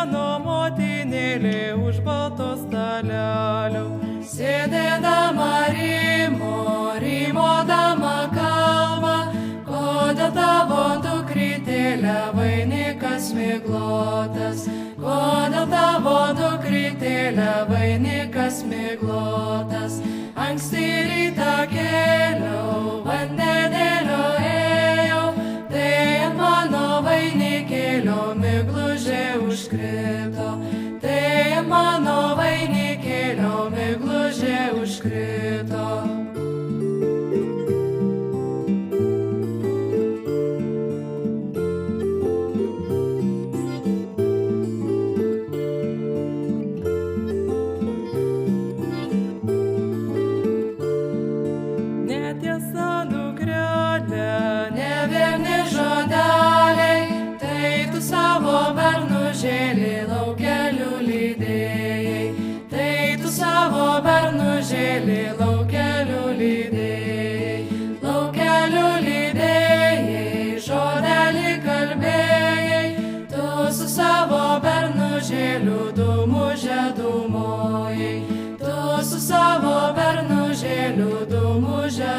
mano motinėlė už balto stalelio. Sėdėdama rymodama kalba, kodėl tavo dukrytėlė vainikas miglotas, kodėl tavo dukrytėlė vainikas miglotas. Anksti rytą kėliau, vandenėlio ėjau, tai ant mano vainikėlio miglužė užkrito, tai ant mano vainikėlio miglužė užkrito. Netiesa, dukrelė, Ne vieni žodeliai, tai tu savo bernužėlį laukelių lydėjai, tai tu savo bernužėlį laukelių lydėjai, laukelių lydėjai, žodelį kalbėjai, tu su savo bernužėliu dūmužę dūmojai, tu su savo bernužėliu dūmužę